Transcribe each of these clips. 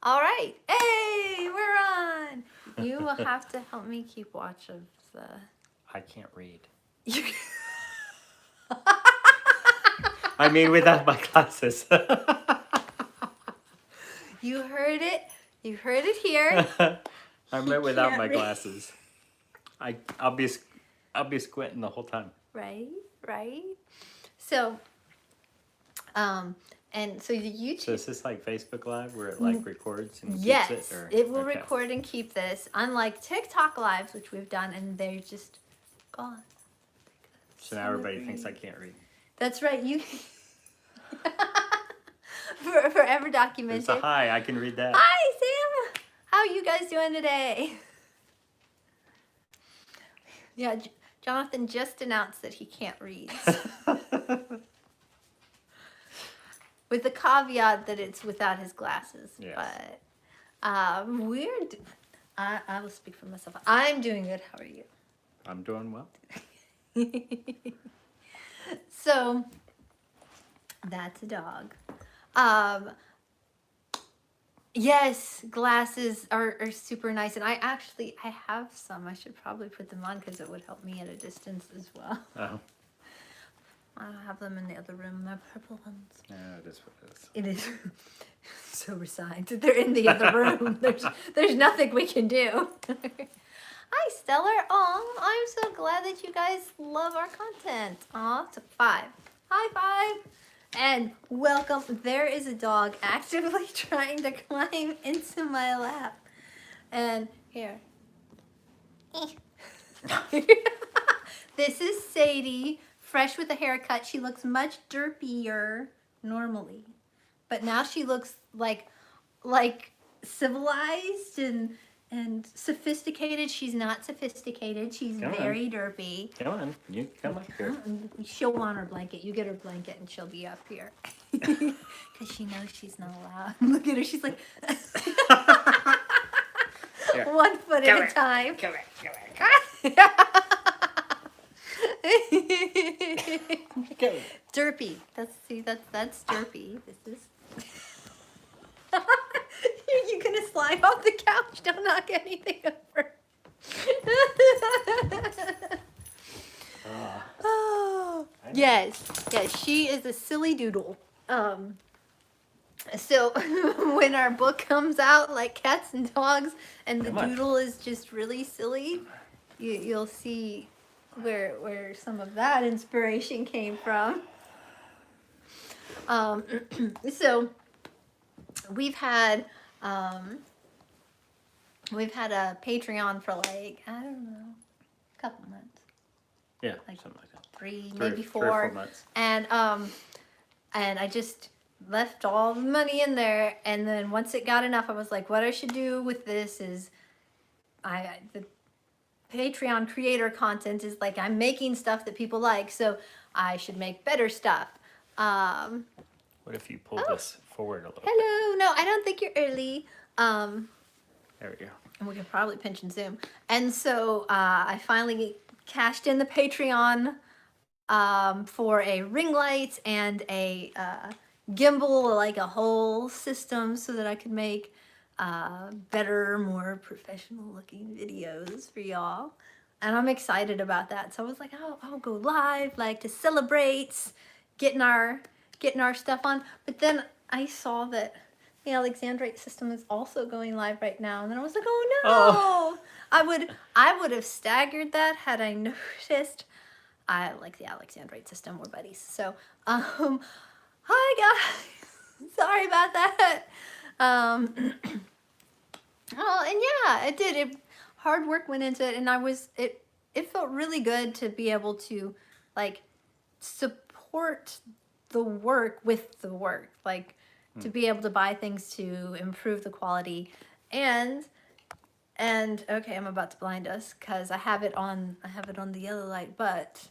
All right. Hey, we're on. You will have to help me keep watch of the. I can't read. You, I mean, without my glasses. you heard it. You heard it here. I He meant without can't my read. glasses. I'll be squinting the whole time. Right. Right. So, and so the YouTube. So is this like Facebook Live where it like records and Yes, keeps it? Or it will okay. record and keep this. Unlike TikTok lives, which we've done, and they're just gone. So now everybody thinks I can't read. That's right. You forever documented. There's a hi. I can read that. Hi, Sam. How are you guys doing today? Yeah, Jonathan just announced that he can't read. With the caveat that it's without his glasses. Yes. But I will speak for myself. I'm doing good. How are you? I'm doing well. So, that's a dog. Yes, glasses are super nice. And I have some. I should probably put them on because it would help me at a distance as well. Oh. I have them in the other room. They're purple ones. Yeah, it is what it is. It is so resigned. They're in the other room. There's nothing we can do. Hi, Stellar. Aw, I'm so glad that you guys love our content. Aw, it's a 5. High five. And welcome. There is a dog actively trying to climb into my lap. And here. This is Sadie, fresh with a haircut. She looks much derpier normally. But now she looks like civilized and sophisticated. She's not sophisticated. She's very derpy. Come on, you come up here. She'll want her blanket. You get her blanket and she'll be up here. Because she knows she's not allowed. Look at her. She's like... One foot at a time. Come here. Derpy. That's derpy. This is... You're gonna slide off the couch. Don't knock anything over. Oh, yes, she is a silly doodle. So when our book comes out, like Cats and Dogs, and the doodle is just really silly, you'll see where some of that inspiration came from. So we've had a Patreon for like, I don't know, a couple months. Yeah, like something like that. Three, maybe 4. 3 or 4 months. And I just left all the money in there, and then once it got enough, I was like, what I should do with this is the Patreon creator content is like I'm making stuff that people like, so I should make better stuff. What if you pull this forward a little bit? Hello. No, I don't think you're early. There we go. And we can probably pinch and zoom. And so I finally cashed in the Patreon for a ring light and a gimbal, like a whole system, so that I could make better, more professional looking videos for y'all. And I'm excited about that. So I was like, oh, I'll go live, like to celebrate getting our stuff on. But then I saw that the Alexandrite system is also going live right now, and then I was like, oh no! Oh. I would have staggered that had I noticed. I like the Alexandrite system. We're buddies. So, hi guys. Sorry about that. Oh, and yeah, it did. Hard work went into it, and it felt really good to be able to like support the work with the work, like to be able to buy things to improve the quality. And okay, I'm about to blind us because I have it on the yellow light, but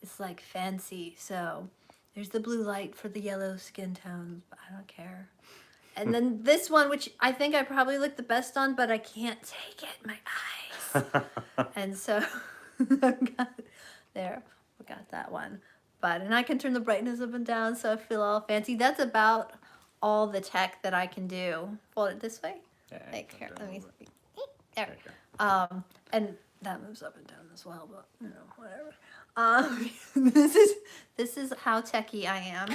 it's like fancy. So there's the blue light for the yellow skin tones, but I don't care. And then this one, which I think I probably look the best on, but I can't take it, my eyes. And so there, we got that one. And I can turn the brightness up and down, so I feel all fancy. That's about all the tech that I can do. Fold it this way. Yeah, Like here, don't let me move see. There. There you go. And that moves up and down as well, but you know, whatever. This is how techie I am.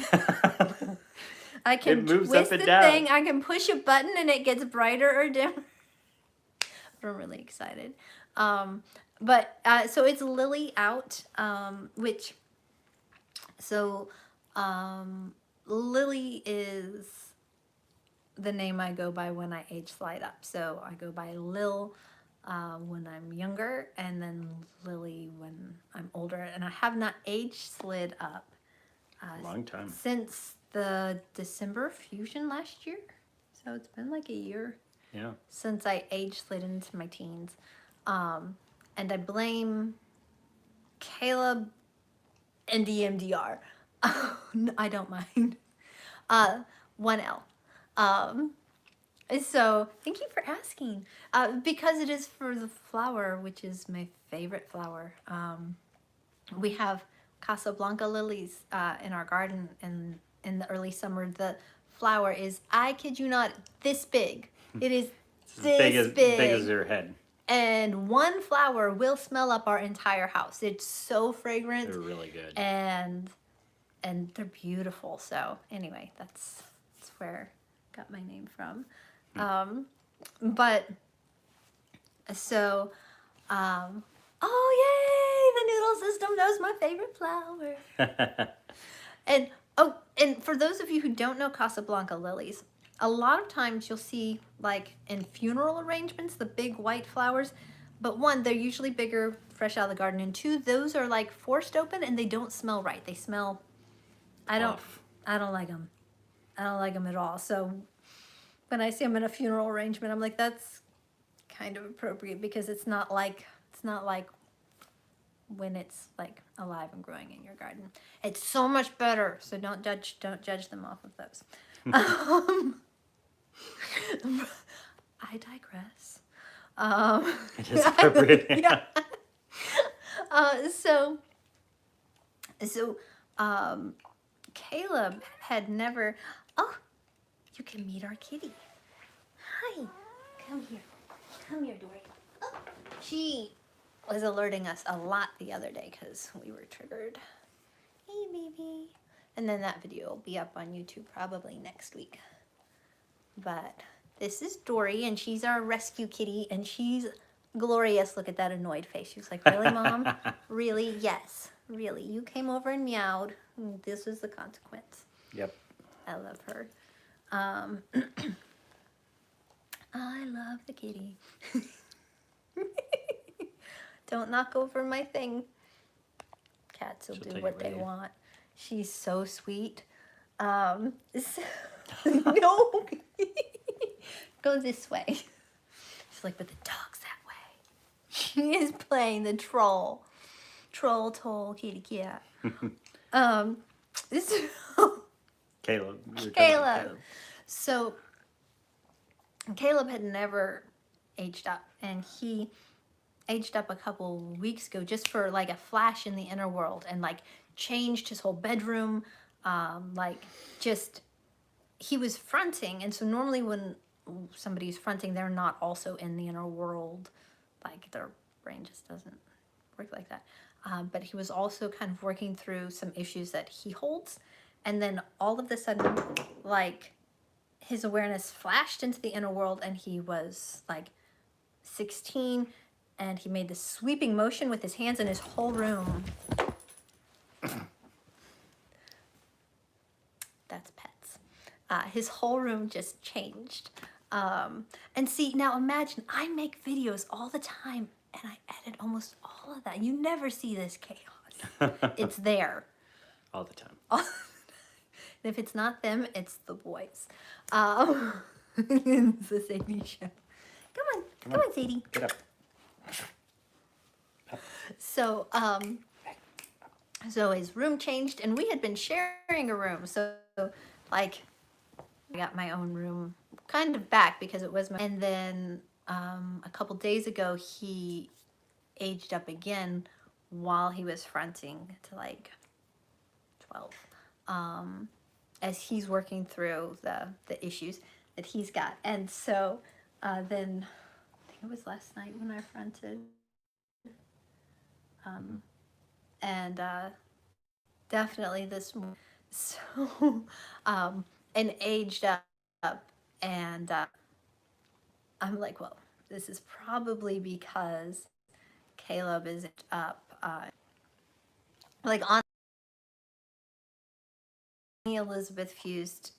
I can moves up twist and the down. thing. I can push a button and it gets brighter or dimmer. But I'm really excited. So it's Lily out, which so Lily is the name I go by when I age slide up. So I go by Lil when I'm younger, and then Lily when I'm older. And I have not age slid up Long time. since the December fusion last year. So it's been like a year Yeah. since I age slid into my teens. And I blame Caleb and EMDR. I don't mind. 1L. So thank you for asking. Because it is for the flower, which is my favorite flower. We have Casablanca lilies in our garden, and in the early summer, the flower is, I kid you not, this big. It is this Big as your head. And one flower will smell up our entire house. It's so fragrant. They're really good. And they're beautiful. So anyway, that's where I got my name from. But so oh yay, the noodle system knows my favorite flower. And for those of you who don't know Casablanca lilies, a lot of times you'll see, like in funeral arrangements, the big white flowers. But one, they're usually bigger, fresh out of the garden. And two, those are like forced open and they don't smell right. They smell, I don't like them. I don't like them at all. So when I see them in a funeral arrangement, I'm like, that's kind of appropriate, because it's not like when it's like alive and growing in your garden. It's so much better. So don't judge them off of those. I digress. It is appropriate. Yeah. Caleb had never. Oh, you can meet our kitty. Hi, come here, Dory. Oh, she was alerting us a lot the other day because we were triggered. Hey, baby. And then that video will be up on YouTube probably next week. But this is Dory, and she's our rescue kitty, and she's glorious. Look at that annoyed face. She was like, really, Mom? Really? Yes. Really. You came over and meowed. This was the consequence. Yep. I love her. I love the kitty. Don't knock over my thing. Cats will do what they want. She's so sweet. No. Go this way. She's like, but the dog's that way. She is playing the troll. Troll, toll, kitty, cat. Caleb. Caleb. So Caleb had never aged up, and he aged up a couple weeks ago just for like a flash in the inner world, and like changed his whole bedroom. He was fronting, and so normally when somebody's fronting, they're not also in the inner world. Like their brain just doesn't work like that. But he was also kind of working through some issues that he holds, and then all of a sudden, like, his awareness flashed into the inner world, and he was like 16, and he made this sweeping motion with his hands, in his whole room. That's pets. His whole room just changed. And see, now imagine, I make videos all the time, and I edit almost all of that. You never see this chaos. It's there. All the time. And if it's not them, it's the boys. It's the Sadie show. Come on, Sadie. Get up. So his room changed, and we had been sharing a room. So, like, I got my own room kind of back because it was my. And then a couple days ago, he aged up again while he was fronting to like 12. as he's working through the issues that he's got. And so then I think it was last night when I fronted, and definitely this so and aged up, and I'm like, well, this is probably because Caleb is up, like on Elizabeth fused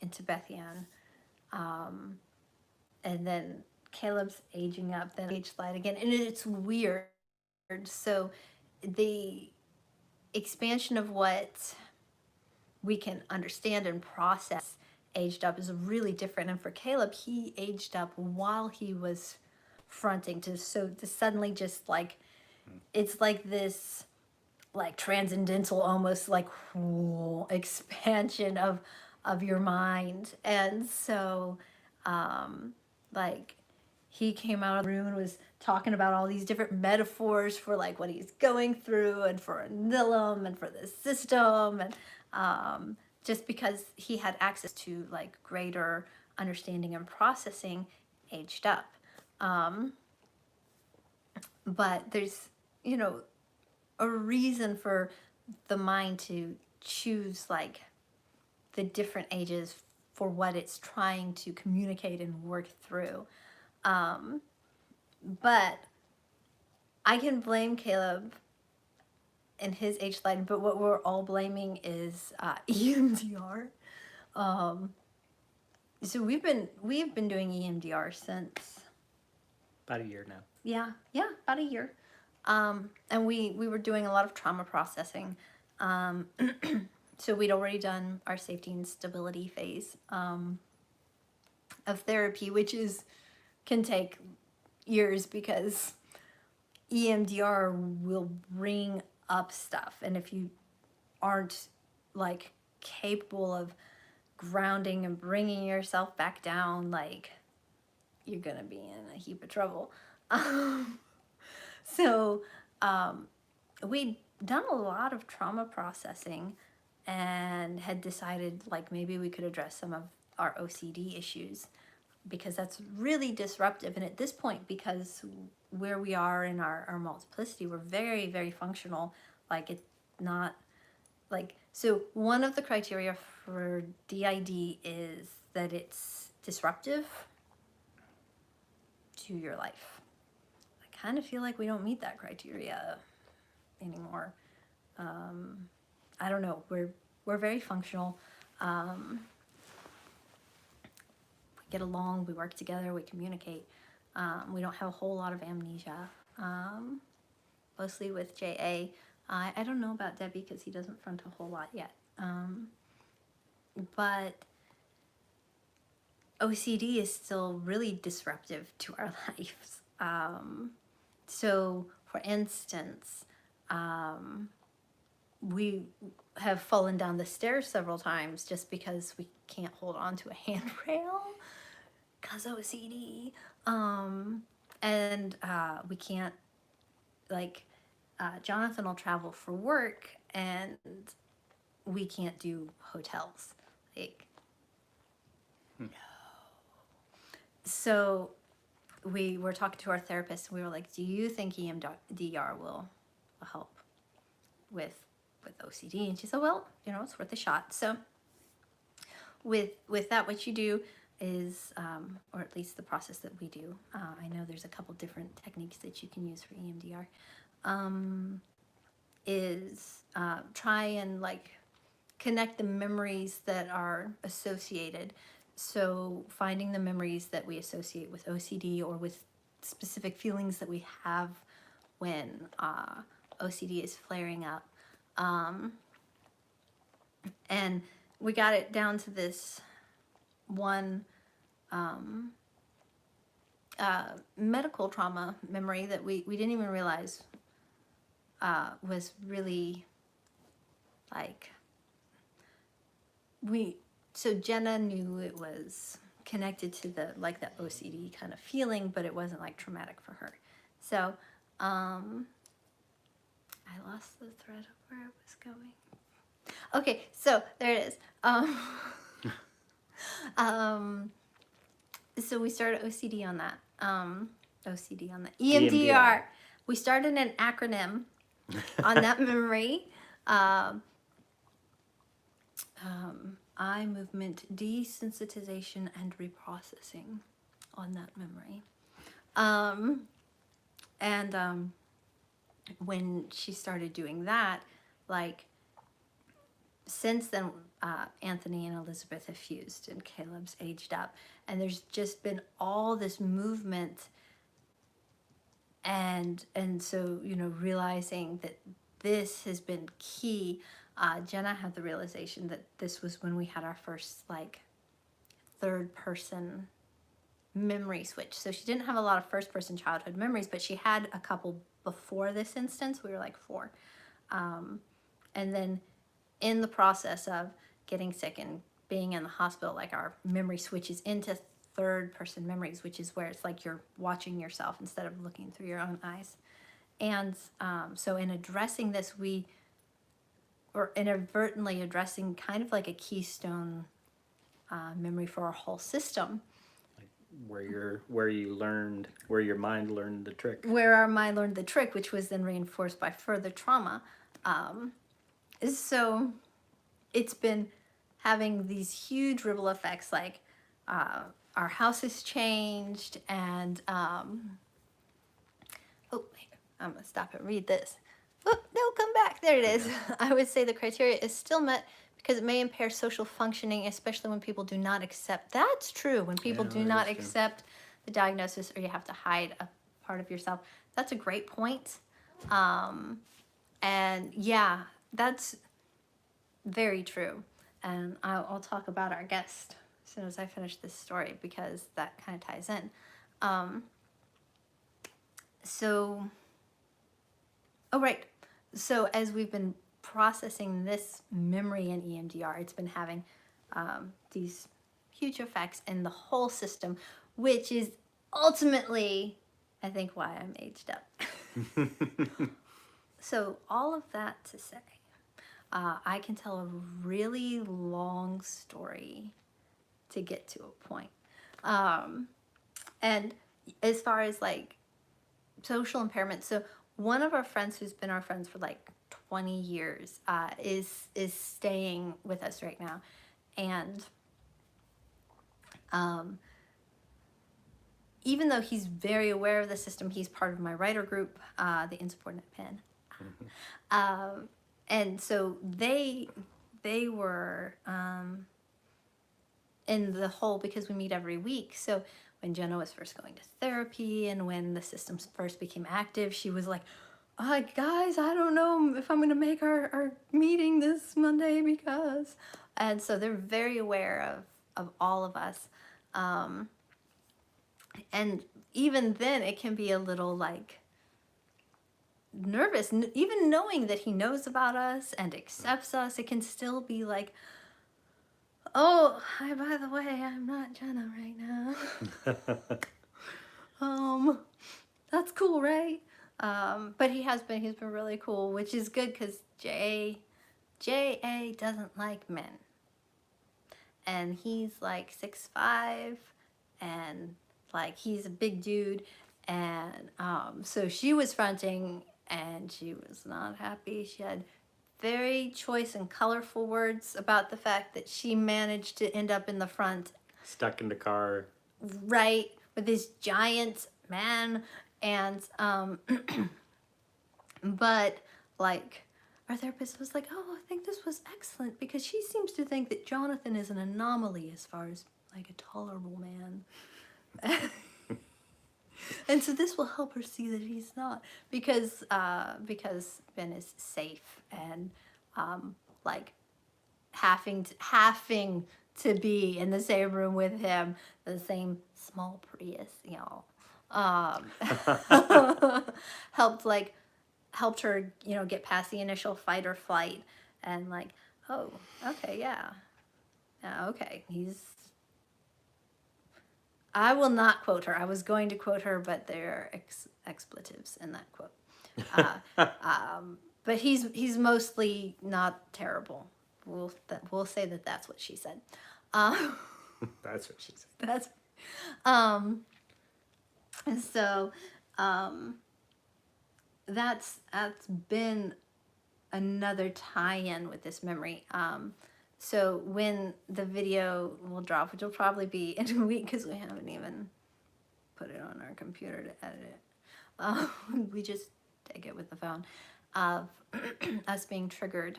into Bethian, um, and then Caleb's aging up, then age slide again, and it's weird. So the expansion of what we can understand and process aged up is really different. And for Caleb, he aged up while he was fronting to suddenly just like, it's like this like transcendental almost like expansion of your mind. And so like he came out of the room and was talking about all these different metaphors for like what he's going through and for Nilum and for the system, and just because he had access to like greater understanding and processing aged up. But there's, you know, a reason for the mind to choose like the different ages for what it's trying to communicate and work through. But I can blame Caleb and his age line, but what we're all blaming is EMDR. So we've been doing EMDR since About a year now. yeah, about a year. And we were doing a lot of trauma processing. So we'd already done our safety and stability phase of therapy, which can take years because EMDR will bring up stuff, and if you aren't like capable of grounding and bringing yourself back down, like you're gonna be in a heap of trouble. So we'd done a lot of trauma processing and had decided like maybe we could address some of our OCD issues because that's really disruptive. And at this point, because where we are in our multiplicity, we're very, very functional. Like it's not like, so one of the criteria for D.I.D is that it's disruptive to your life. I kind of feel like we don't meet that criteria anymore. I don't know. We're very functional. We get along. We work together. We communicate. We don't have a whole lot of amnesia. Mostly with J.A. I don't know about Debbie because he doesn't front a whole lot yet. But OCD is still really disruptive to our lives. So, for instance, we have fallen down the stairs several times just because we can't hold on to a handrail because OCD. And we can't, like, Jonathan will travel for work and we can't do hotels. Like, no. So we were talking to our therapist and we were like, do you think EMDR will help with OCD? And she said, well, you know, it's worth a shot. So with that, what you do is, or at least the process that we do, I know there's a couple different techniques that you can use for EMDR, is try and like connect the memories that are associated. So finding the memories that we associate with OCD or with specific feelings that we have when OCD is flaring up. And we got it down to this one medical trauma memory that we didn't even realize was really like, so Jenna knew it was connected to the like the OCD kind of feeling, but it wasn't like traumatic for her. So I lost the thread of where I was going. Okay, so there it is. Um, so we started OCD on that. OCD on that. EMDR. EMDR. We started an acronym on that memory. Um, eye movement desensitization and reprocessing on that memory. Um, and when she started doing that, like, since then, Anthony and Elizabeth have fused and Caleb's aged up. And there's just been all this movement. And so, realizing that this has been key. Jenna had the realization that this was when we had our first, like, third person memory switch. So she didn't have a lot of first person childhood memories, but she had a couple before this instance. We were like 4. And then in the process of getting sick and being in the hospital, like, our memory switches into third person memories, which is where it's like you're watching yourself instead of looking through your own eyes. And so in addressing this, or inadvertently addressing kind of like a keystone memory for our whole system, Where your mind learned the trick. where our mind learned the trick, which was then reinforced by further trauma. So it's been having these huge ripple effects, like, our house has changed, and oh, I'm gonna stop and read this. Oh, no, come back. There it is. I would say the criteria is still met because it may impair social functioning, especially when people do not accept. That's true. When people Yeah, do that not is true. accept the diagnosis, or you have to hide a part of yourself. That's a great point. And yeah, that's very true. And I'll talk about our guest as soon as I finish this story, because that kind of ties in. So, oh, right. So as we've been processing this memory in EMDR, it's been having these huge effects in the whole system, which is ultimately, I think, why I'm aged up. So all of that to say, I can tell a really long story to get to a point. And as far as, like, social impairment, so one of our friends who's been our friends for like 20 years is staying with us right now. And even though he's very aware of the system, he's part of my writer group, the Insubordinate Pen. And so they were in the hole because we meet every week. So when Jenna was first going to therapy and when the systems first became active, she was like, guys, I don't know if I'm going to make our meeting this Monday because. And so they're very aware of all of us. And even then, it can be a little, like, nervous. Even knowing that he knows about us and accepts us, it can still be like, oh, hi, by the way, I'm not Jenna right now. That's cool, right? But he's been really cool, which is good because J.A. doesn't like men. And he's like 6'5", and, like, he's a big dude. And so she was fronting, and she was not happy. She had very choice and colorful words about the fact that she managed to end up in the front, Stuck in the car. right, with this giant man. And but, like, our therapist was like, oh, I think this was excellent because she seems to think that Jonathan is an anomaly as far as, like, a tolerable man. And so this will help her see that he's not, because Ben is safe, and like, having to be in the same room with him, the same small Prius, helped helped her, get past the initial fight or flight, and, like, oh, okay, yeah, okay, I will not quote her. I was going to quote her, but there are expletives in that quote. But but he's mostly not terrible. We'll say that that's what she said. That's what she said. That's and so that's been another tie-in with this memory. So when the video will drop, which will probably be in a week because we haven't even put it on our computer to edit it. We just take it with the phone of us being triggered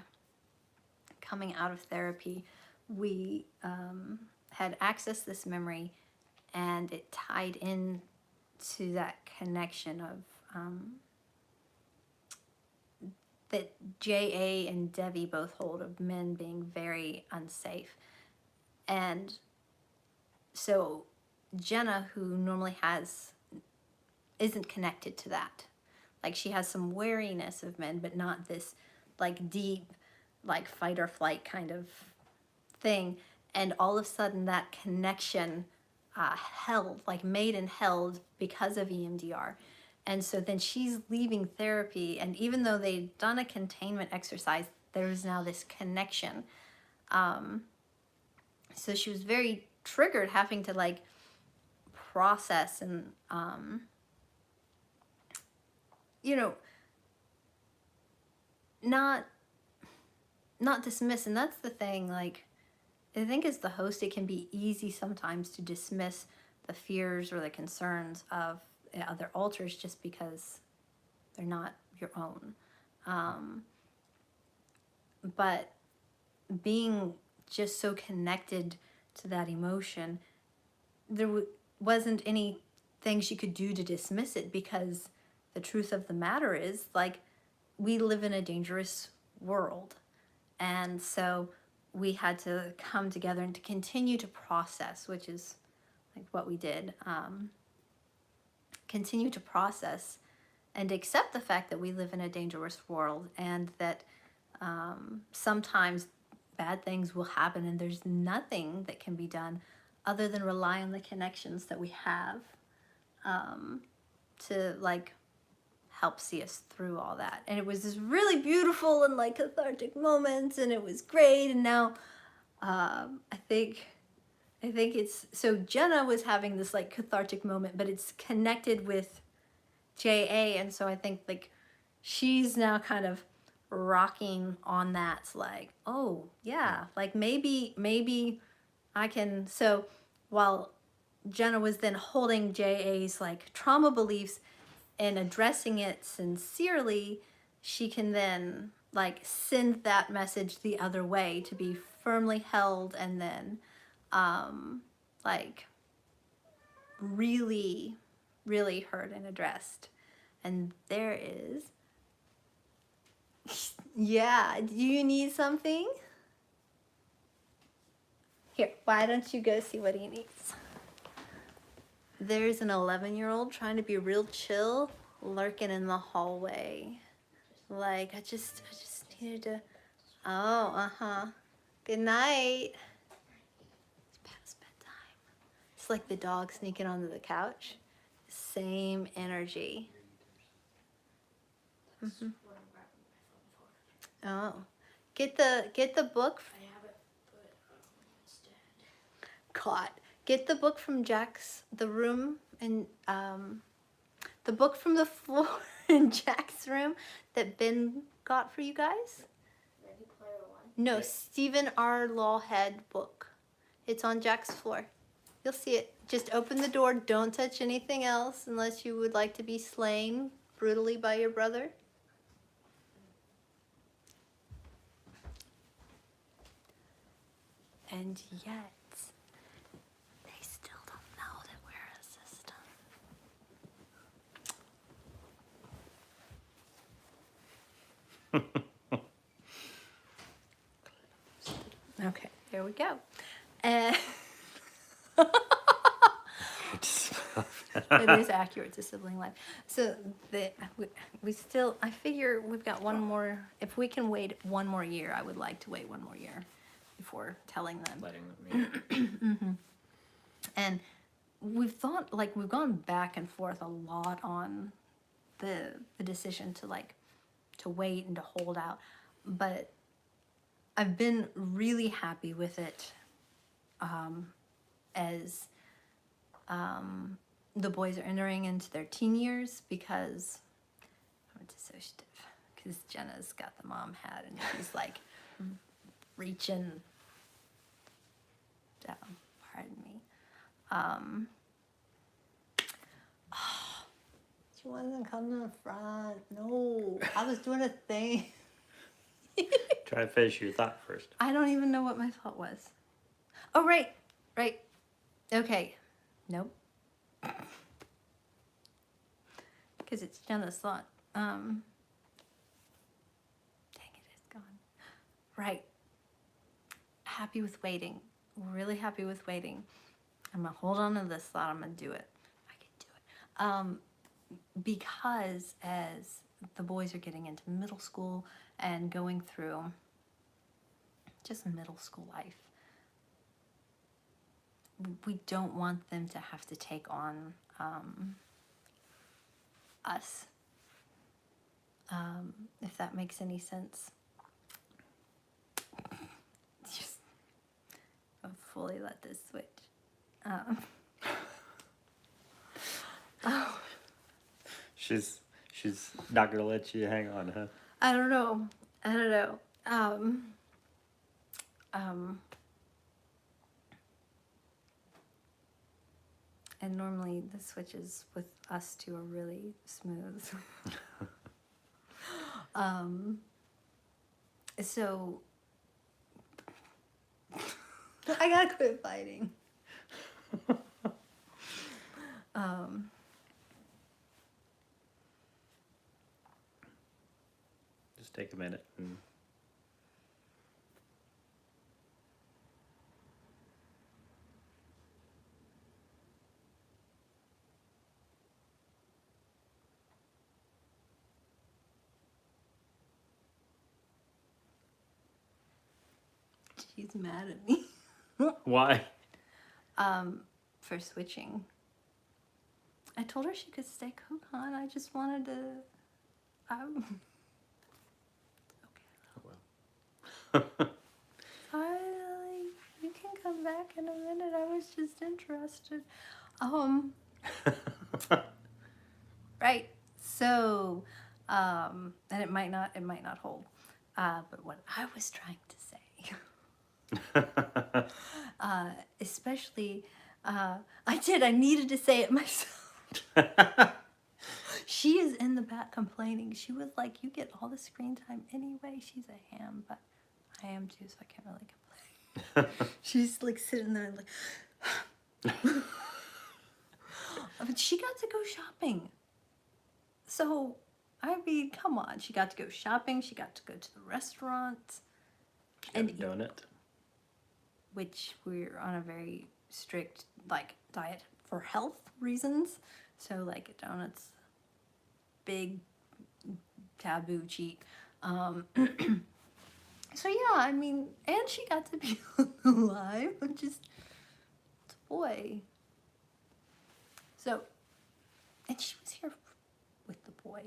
coming out of therapy. We had accessed this memory, and it tied in to that connection of that J.A. and Debbie both hold of men being very unsafe. And so Jenna, who normally isn't connected to that. Like, she has some wariness of men, but not this like deep, like fight or flight kind of thing. And all of a sudden that connection made and held because of EMDR. And so then she's leaving therapy, and even though they'd done a containment exercise, there's now this connection. So she was very triggered, having to like process and not dismiss. And that's the thing, like, I think as the host, it can be easy sometimes to dismiss the fears or the concerns of other alters just because they're not your own. But being just so connected to that emotion, there wasn't anything she could do to dismiss it, because the truth of the matter is, like, we live in a dangerous world. And so we had to come together and to continue to process, which is like what we did, continue to process and accept the fact that we live in a dangerous world, and that sometimes bad things will happen, and there's nothing that can be done other than rely on the connections that we have to like help see us through all that. And it was this really beautiful and like cathartic moment, and it was great. And now I think it's, so Jenna was having this like cathartic moment, but it's connected with J.A. And so I think like she's now kind of rocking on that, like, oh yeah, like maybe I can. So while Jenna was then holding J.A.'s like trauma beliefs and addressing it sincerely, she can then like send that message the other way to be firmly held, and then like really, really heard and addressed. And there is, yeah, do you need something? Here, why don't you go see what he needs? There's an 11-year-old trying to be real chill, lurking in the hallway. Like, I just needed to, oh, uh-huh. Good night. It's past bedtime. It's like the dog sneaking onto the couch. Same energy. Mm-hmm. Oh, get the book. I have it, but it's dead. Caught. Get the book from the room, and the book from the floor in Jack's room that Ben got for you guys. Ready Player One? No, Yeah. Stephen R. Lawhead book. It's on Jack's floor. You'll see it. Just open the door. Don't touch anything else unless you would like to be slain brutally by your brother. And yet, they still don't know that we're a system. Okay, there we go. And it is accurate to sibling life. So we still, I figure we've got one more. If we can wait one more year, I would like to wait one more year before telling them. Letting them meet. Mm-hmm. And we've thought, like, we've gone back and forth a lot on the decision to like to wait and to hold out. But I've been really happy with it as the boys are entering into their teen years, because I'm dissociative. Because Jenna's got the mom hat and she's like reaching down. Pardon me. She wasn't coming to the front. No, I was doing a thing. Try to finish your thought first. I don't even know what my thought was. Oh, right. Okay. Nope. Because it's Jenna's thought. Dang it, it's gone. Right. Happy with waiting. Really happy with waiting. I'm gonna hold on to this thought. I'm gonna do it. I can do it. Because as the boys are getting into middle school and going through just middle school life, we don't want them to have to take on us, if that makes any sense. Just I'll fully let this switch. She's not gonna let you hang on, huh? I don't know. And normally the switches with us two are really smooth. So I gotta quit fighting. Just take a minute and She's mad at me. why? For switching. I told her she could stay Kokon. I just wanted to. Okay. Oh, well. You can come back in a minute. I was just interested. Right. So, and it might not hold. But what I was trying to say, especially, I needed to say it myself. She is in the back complaining. She was like, you get all the screen time anyway. She's a ham, but I am too, so I can't really complain. She's like sitting there like, but she got to go shopping. So, I mean, come on. She got to go shopping. She got to go to the restaurant. And a donut. Which we're on a very strict diet for health reasons. So like donuts, big taboo cheat. So yeah, I mean, and she got to be alive, which is it's a boy. So, and she was here with the boy.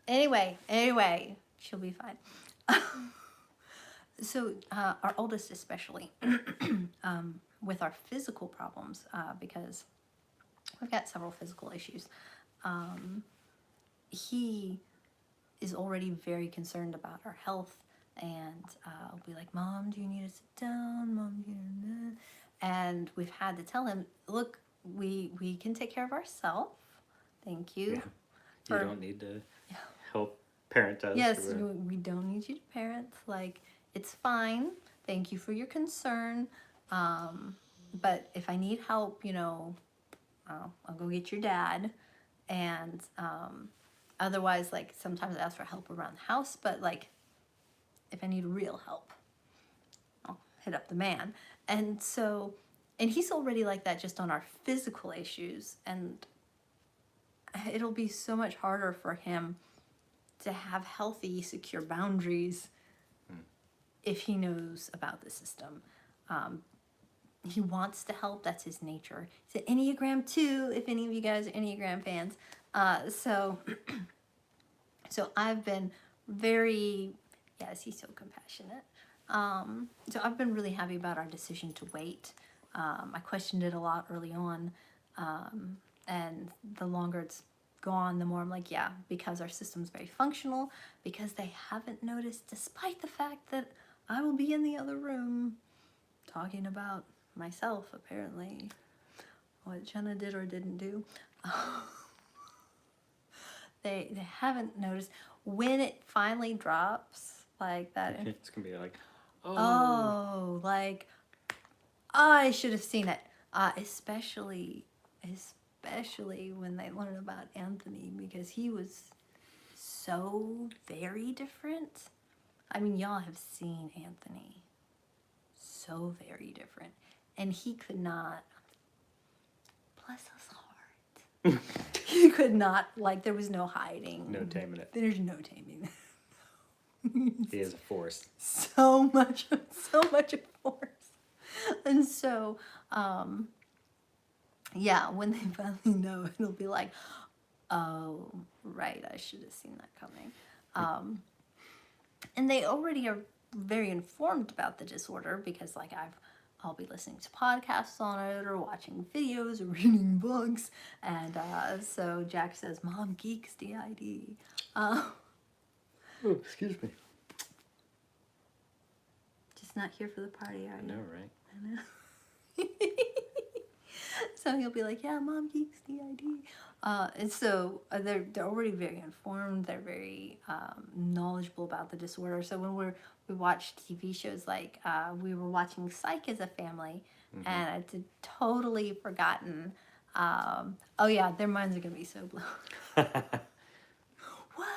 Anyway, she'll be fine. So our oldest especially, with our physical problems, because we've got several physical issues, he is already very concerned about our health, and I'll be like, Mom, do you need to sit down? Mom, do you need to... And we've had to tell him, look, we can take care of ourselves. Thank you. Yeah. You don't need to help parent us. Yes, we don't need you to parent. Like, it's fine. Thank you for your concern. But if I need help, I'll go get your dad. And otherwise, like, sometimes I ask for help around the house. But, like, if I need real help, I'll hit up the man. And so, and he's already like that just on our physical issues. And it'll be so much harder for him to have healthy, secure boundaries if he knows about the system. He wants to help. That's his nature. He's an Enneagram 2, if any of you guys are Enneagram fans. So So I've been very, yes, he's so compassionate. So I've been really happy about our decision to wait. I questioned it a lot early on, and the longer it's gone, the more I'm like, yeah, because our system's very functional, because they haven't noticed, despite the fact that I will be in the other room talking about myself, apparently, what Jenna did or didn't do. They haven't noticed when it finally drops like that. It's gonna be like, oh, Oh, like I should have seen it. Especially when they learn about Anthony, because he was so very different. I mean, y'all have seen Anthony. So very different. And he could not, bless his heart. He could not, like, there was no hiding. no taming it. There's no taming. He is a force. so much of force. And so, yeah, when they finally know, it'll be like, oh, right, I should have seen that coming. And they already are very informed about the disorder because, like, I'll be listening to podcasts on it or watching videos or reading books. And so Jack says, Mom geeks D.I.D. Oh, excuse me. Just not here for the party, are I you? know, right? I know. So he'll be like, yeah, Mom geeks D.I.D. And so they're already very informed. They're very knowledgeable about the disorder. So when we watch TV shows, like we were watching Psych as a family, and I'd totally forgotten. Oh yeah, their minds are gonna be so blown. What?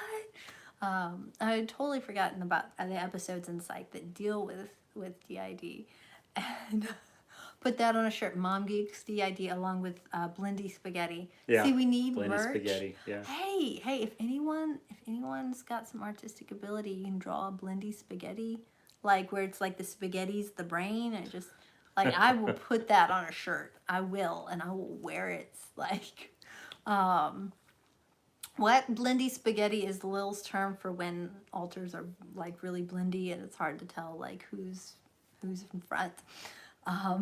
I had totally forgotten about the episodes in Psych that deal with DID, and put that on a shirt. Mom Geeks DID along with Blindy Spaghetti. Yeah. See, we need Blindy merch. spaghetti. Yeah. Hey! If anyone's got some artistic ability, you can draw a Blindy Spaghetti, like where it's like the spaghetti's the brain, and it just like I will put that on a shirt. I will, and I will wear it. Like, what blindy spaghetti is Lil's term for when altars are like really blindy and it's hard to tell like who's in front.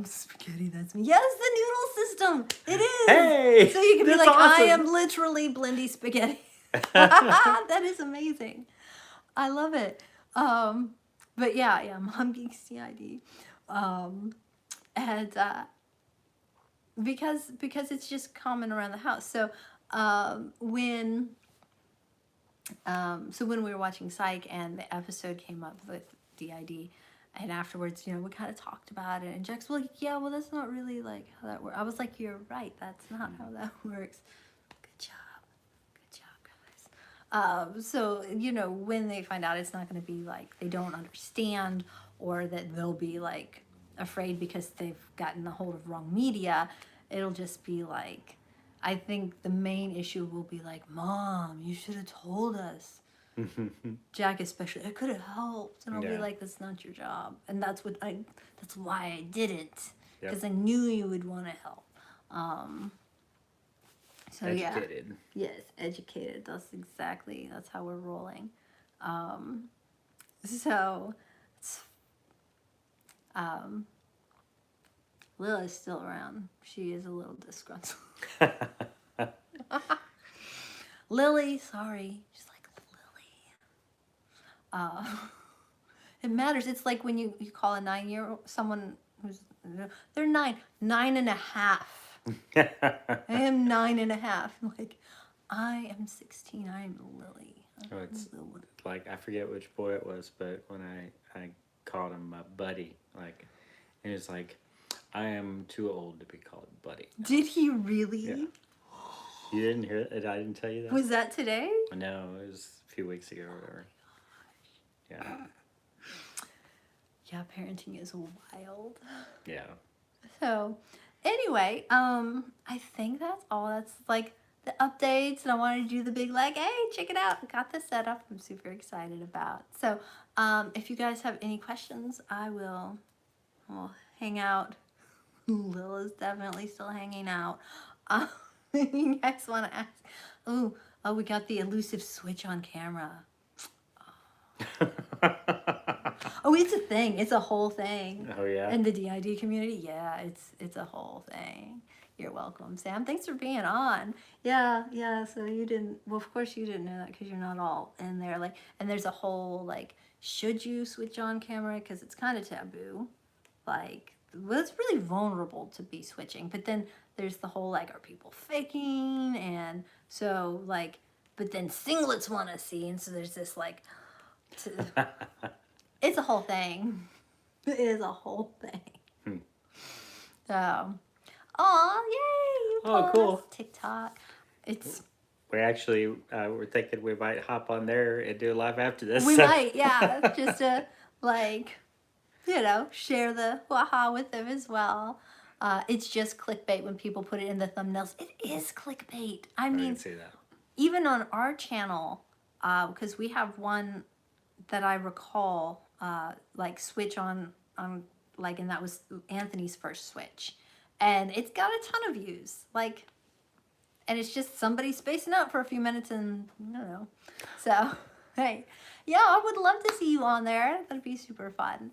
Spaghetti, that's me. Yes, the noodle system. It is. Hey, So you can be that's like, I awesome. am literally blindy spaghetti. That is amazing. I love it. But yeah, Mom Geeks CID. And because it's just common around the house. So when we were watching Psych and the episode came up with DID, and afterwards, we kind of talked about it, and Jack's like, yeah, well, that's not really like how that works. I was like, you're right, that's not how that works. Good job, guys. So when they find out, it's not going to be like they don't understand or that they'll be like afraid because they've gotten a hold of wrong media. It'll just be like, I think the main issue will be like, Mom, you should have told us. Jack especially, it could have helped, and I'll be Yeah. like, that's not your job, and that's why I didn't, Yep. because I knew you would want to help. So Educated. yeah, yes, educated. That's how we're rolling. So it's, Lil is still around. She is a little disgruntled. Lily, sorry. She's like, Lily. It matters. It's like when you call a 9-year-old, someone who's, they're 9.5. I am 9.5. Like, I am 16. I am Lily. Oh, it's like, I forget which boy it was, but when I called him Buddy, like, and it's like, I am too old to be called Buddy. Did he really? Yeah. You didn't hear it? I didn't tell you that? Was that today? No, it was a few weeks ago or whatever. Yeah. Yeah, parenting is wild. Yeah. So, anyway, I think that's all. That's like the updates, and I wanted to do the big like, hey, check it out. I got this set up. I'm super excited about. So, if you guys have any questions, I'll hang out. Lil is definitely still hanging out. If you guys want to ask, Oh, we got the elusive switch on camera. Oh, it's a thing. It's a whole thing. Oh yeah. In the D.I.D community, yeah, it's a whole thing. You're welcome, Sam. Thanks for being on. Yeah, yeah. So you didn't. Well, of course you didn't know that because you're not all in there. Like, and there's a whole like, should you switch on camera? Because it's kind of taboo. Like, well, it's really vulnerable to be switching. But then there's the whole like, are people faking? And so like, but then singlets want to see, and so there's this like, it's a whole thing. It is a whole thing. Hmm. So, oh yay! You Oh, told cool. us TikTok. It's We actually we're thinking we might hop on there and do a live after this. we so- might, yeah, just to like, you know, share the waha with them as well. It's just clickbait when people put it in the thumbnails. It is clickbait. I I mean, can see that. even on our channel, because we have one that I recall, like switch on like, and that was Anthony's first switch, and it's got a ton of views. Like, and it's just somebody spacing out for a few minutes, and I don't know. So, hey, yeah, I would love to see you on there. That'd be super fun.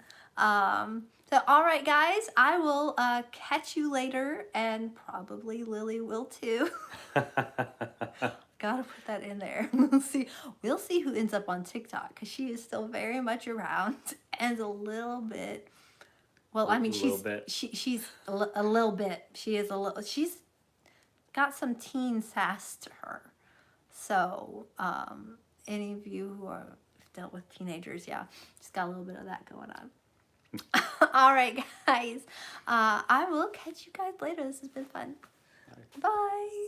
So, all right, guys, I will catch you later, and probably Lily will too. Gotta put that in there. We'll see who ends up on TikTok because she is still very much around and a little bit. Well, I mean, A little bit. she's a little bit. She is a little. She's got some teen sass to her. So, any of you who are dealt with teenagers, yeah, she's got a little bit of that going on. All right, guys. I will catch you guys later. This has been fun. Bye.